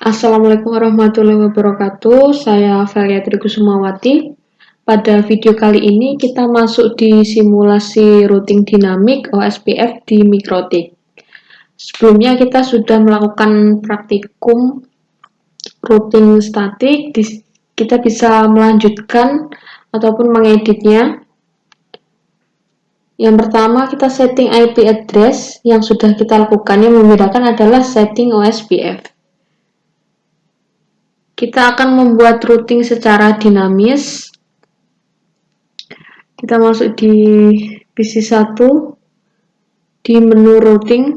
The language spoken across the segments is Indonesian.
Assalamualaikum warahmatullahi wabarakatuh. Saya Velia Trikusumawati. Pada video kali ini kita masuk di simulasi routing dinamik OSPF di Mikrotik. Sebelumnya kita sudah melakukan praktikum routing statik. Kita bisa melanjutkan ataupun mengeditnya. Yang pertama kita setting IP address yang sudah kita lakukan. Yang membedakan adalah setting OSPF. Kita akan membuat routing secara dinamis. Kita masuk di PC1 di menu routing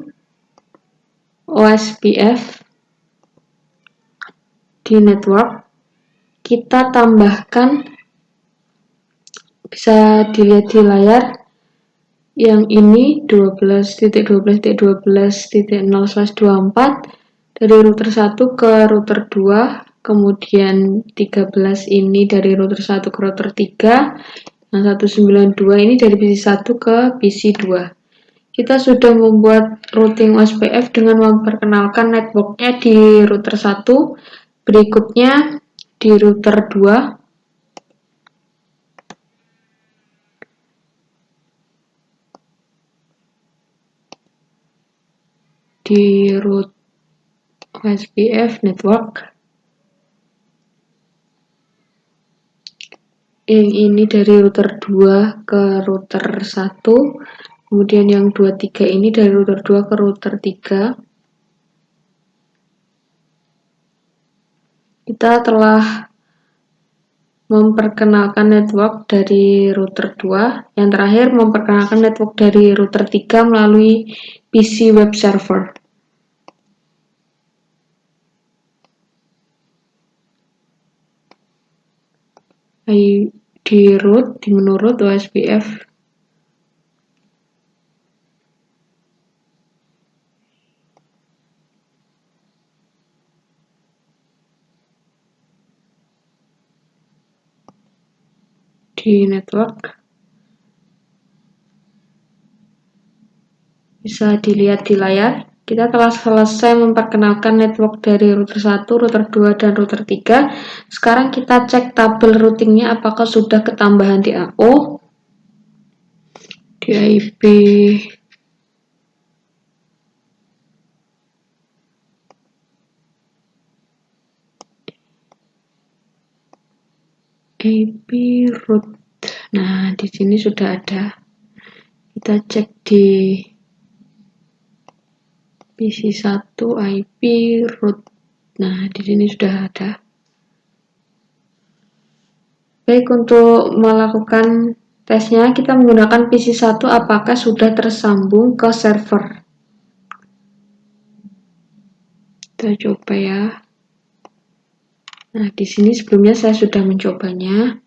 OSPF di network. Kita tambahkan, bisa dilihat di layar, yang ini 12.12.12.0/24 dari router 1 ke router 2. Kemudian 13 ini dari router 1 ke router 3, yang 192 ini dari PC1 ke PC2. Kita sudah membuat routing OSPF dengan memperkenalkan networknya di router 1, berikutnya di router 2, di root OSPF network. Yang ini dari router 2 ke router 1, kemudian yang 23 ini dari router 2 ke router 3. Kita telah memperkenalkan network dari router 2, yang terakhir memperkenalkan network dari router 3 melalui PC web server. Di root, di menu root OSPF, di network, bisa dilihat di layar. Kita telah selesai memperkenalkan network dari router 1, router 2, dan router 3. Sekarang kita cek tabel routingnya apakah sudah ketambahan di AO, di IP root. Nah, di sini sudah ada. Kita cek di PC1 IP root. Nah, di sini sudah ada. Baik, untuk melakukan tesnya kita menggunakan PC1 apakah sudah tersambung ke server. Kita coba ya. Nah, di sini sebelumnya saya sudah mencobanya.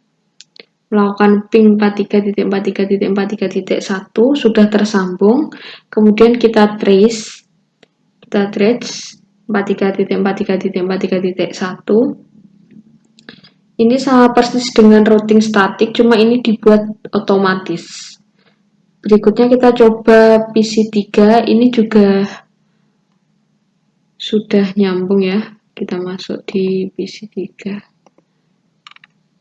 Melakukan ping 43.43.43.1 sudah tersambung. Kemudian kita trace 43.43.43.1. Ini sama persis dengan routing statik, cuma ini dibuat otomatis. Berikutnya kita coba PC3, ini juga sudah nyambung ya. Kita masuk di PC3.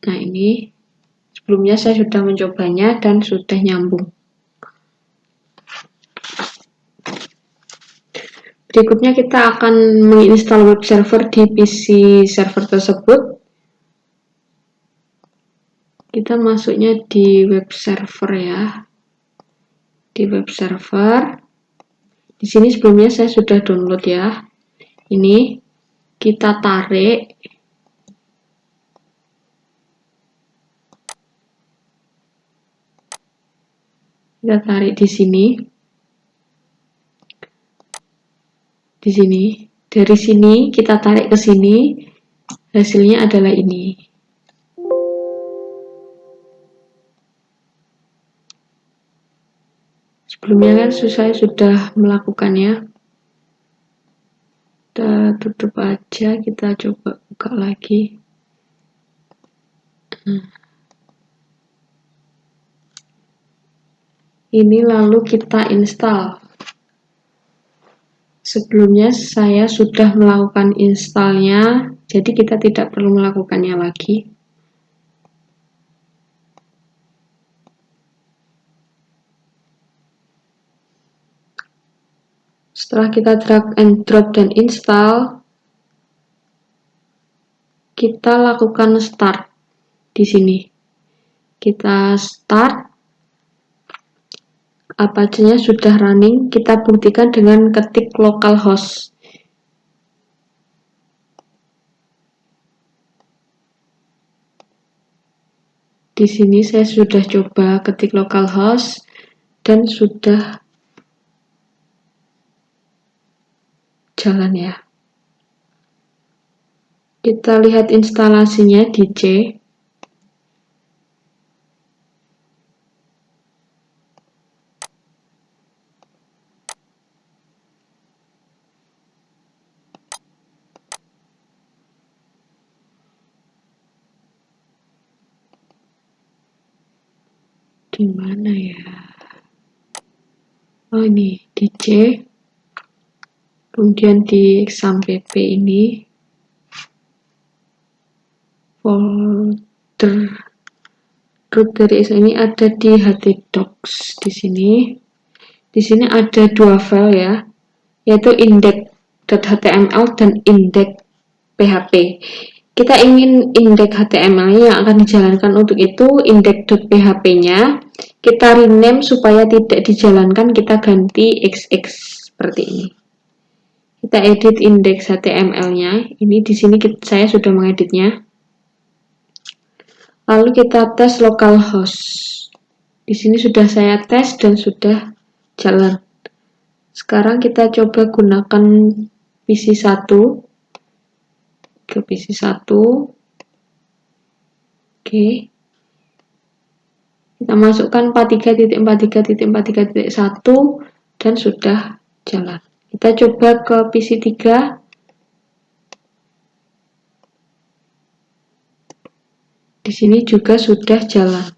Nah, ini sebelumnya saya sudah mencobanya dan sudah nyambung. Berikutnya kita akan menginstal web server di PC server tersebut. Kita masuknya di web server ya. Di web server. Di sini sebelumnya saya sudah download ya. Ini kita tarik. Kita tarik di sini. Di sini. Dari sini kita tarik ke sini. Hasilnya adalah ini. Sebelumnya kan saya sudah melakukannya. Kita tutup aja, kita coba buka lagi. Ini lalu kita install. Sebelumnya saya sudah melakukan installnya, jadi kita tidak perlu melakukannya lagi. Setelah kita drag and drop dan install, kita lakukan start di sini. Kita start, Apache-nya sudah running, kita buktikan dengan ketik localhost. Di sini saya sudah coba ketik localhost dan sudah jalan ya. Kita lihat instalasinya di C. Di mana ya? Oh ini di C. Kemudian di exam.pp ini folder root dari ini ada di htdocs di sini. Di sini ada dua file ya, yaitu index.html dan index.php. Kita ingin index HTML yang akan dijalankan untuk itu index.php-nya kita rename supaya tidak dijalankan, kita ganti xx seperti ini. Kita edit index HTML-nya. Ini di sini saya sudah mengeditnya. Lalu kita tes localhost. Di sini sudah saya tes dan sudah jalan. Sekarang kita coba gunakan PC1 ke PC1. Oke. Kita masukkan 43.43.43.1 dan sudah jalan. Kita coba ke PC3. Di sini juga sudah jalan.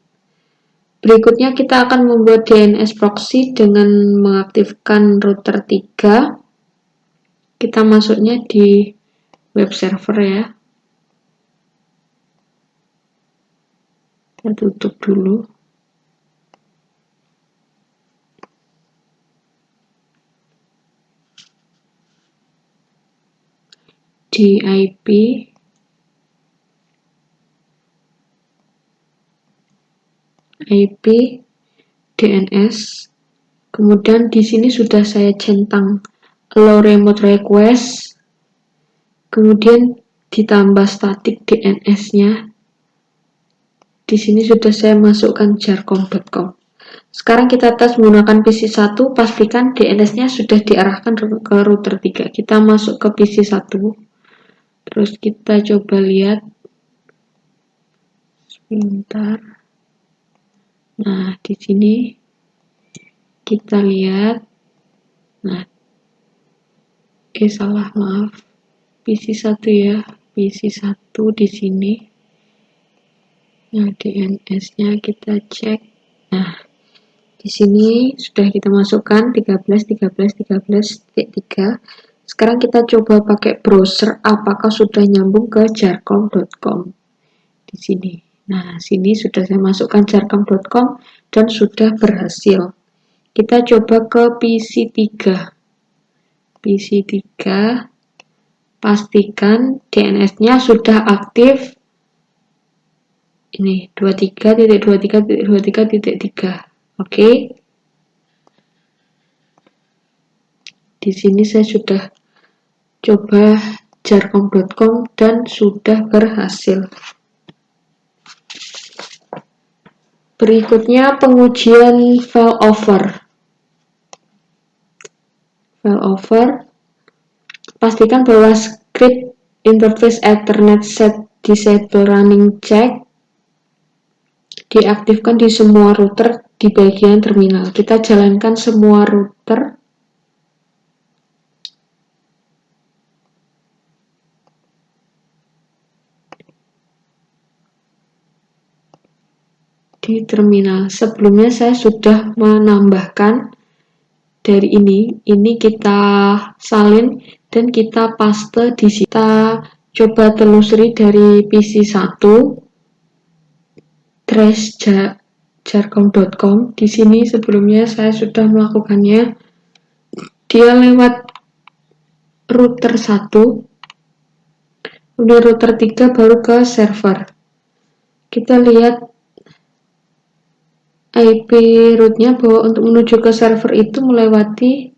Berikutnya kita akan membuat DNS proxy dengan mengaktifkan router 3. Kita masuknya di web server ya. Kita tutup dulu. Di IP DNS. Kemudian di sini sudah saya centang allow remote request. Kemudian ditambah static DNS-nya. Di sini sudah saya masukkan jarcom.com. Sekarang kita tes menggunakan PC1, pastikan DNS-nya sudah diarahkan ke router 3. Kita masuk ke PC1. Terus kita coba lihat. Sebentar. Nah, di sini kita lihat. Nah, salah, maaf. PC1 ya. PC1 di sini. Nah, DNS-nya kita cek. Nah, di sini sudah kita masukkan 13.13.13.3. Sekarang kita coba pakai browser apakah sudah nyambung ke jarcom.com. Di sini. Nah, sini sudah saya masukkan jarcom.com dan sudah berhasil. Kita coba ke PC3. PC3 pastikan DNS-nya sudah aktif. Ini 23.23.23.3. Oke. Di sini saya sudah coba jarcom.com dan sudah berhasil. Berikutnya pengujian failover. Failover. Pastikan bahwa script interface Ethernet set disable running check diaktifkan di semua router di bagian terminal. Kita jalankan semua router. Di terminal. Sebelumnya saya sudah menambahkan dari ini kita salin dan kita paste di sini. Kita coba telusuri dari PC 1 trace.jargon.com. Di sini sebelumnya saya sudah melakukannya. Dia lewat router 1, kemudian router 3 baru ke server. Kita lihat IP rootnya bahwa untuk menuju ke server itu melewati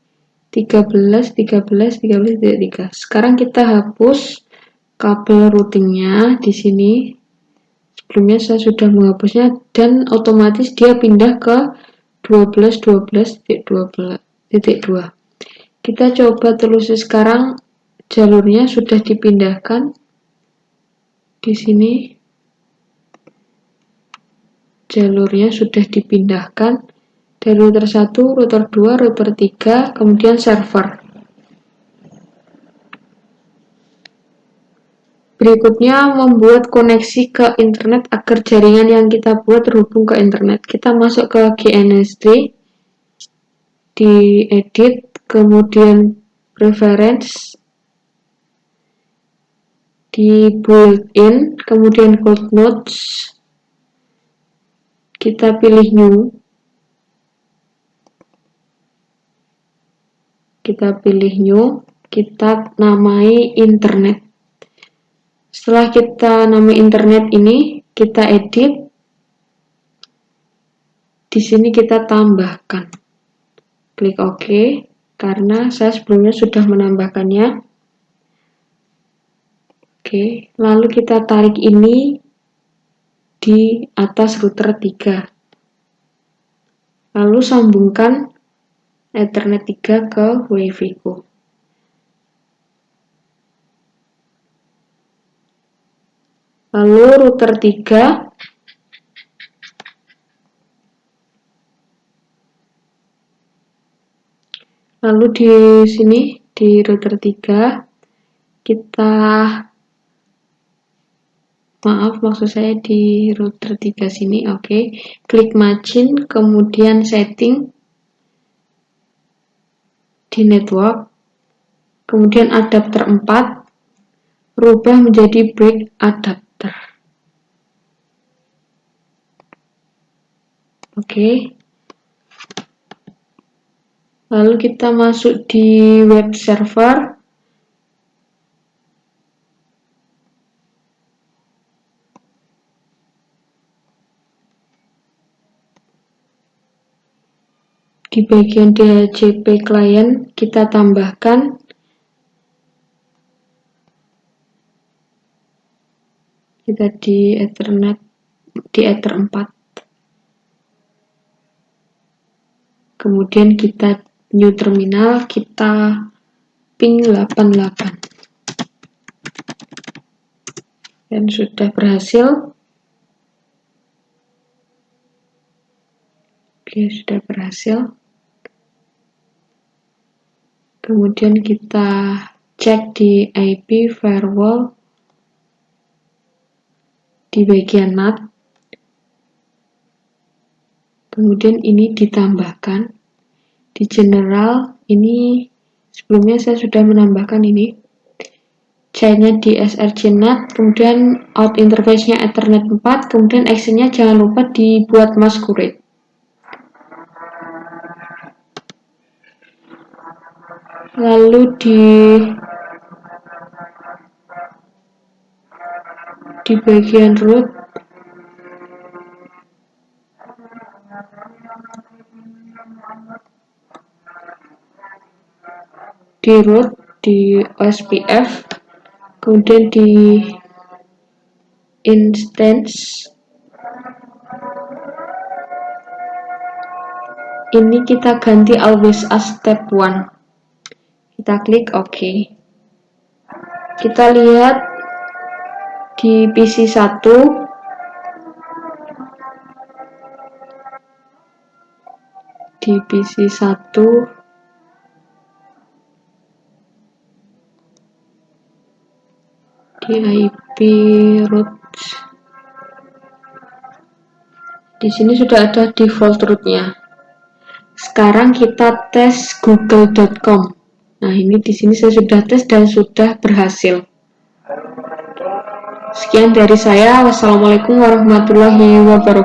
13.13.13.3. Sekarang kita hapus kabel routingnya di sini. Sebelumnya saya sudah menghapusnya dan otomatis dia pindah ke 12.12.12.2. Kita coba telusuri sekarang jalurnya sudah dipindahkan di sini. Jalurnya sudah dipindahkan dari router 1, router 2, router 3, kemudian server. Berikutnya membuat koneksi ke internet agar jaringan yang kita buat terhubung ke internet. Kita masuk ke GNS3, di edit, kemudian preference, di built-in, kemudian cold nodes, kita pilih new, kita namai internet. Setelah kita namai internet ini, kita edit. Di sini kita tambahkan. Klik OK, karena saya sebelumnya sudah menambahkannya. Oke, lalu kita tarik ini di atas router 3. Lalu sambungkan Ethernet 3 ke WiFi ku. Lalu router 3 lalu di sini di router 3 kita maksud saya di router 3 sini, oke. Klik machine, kemudian setting di network, kemudian adapter 4, rubah menjadi break adapter. Oke. Lalu kita masuk di web server. Di bagian DHCP client kita tambahkan kita di Ethernet di Ether 4. Kemudian kita new terminal, kita ping 88. Dan sudah berhasil. Oke, sudah berhasil. Kemudian kita cek di IP firewall di bagian NAT. Kemudian ini ditambahkan di general. Ini sebelumnya saya sudah menambahkan ini. C-nya di SRC NAT, kemudian out interface-nya Ethernet 4, kemudian action-nya jangan lupa dibuat masquerade. Lalu di bagian root di OSPF, kemudian di instance ini kita ganti always as step 1. Kita klik OK. Kita lihat di PC 1 di IP root. Di sini sudah ada default rootnya. Sekarang kita tes google.com. Nah, ini di sini saya sudah tes dan sudah berhasil. Sekian dari saya. Wassalamualaikum warahmatullahi wabarakatuh.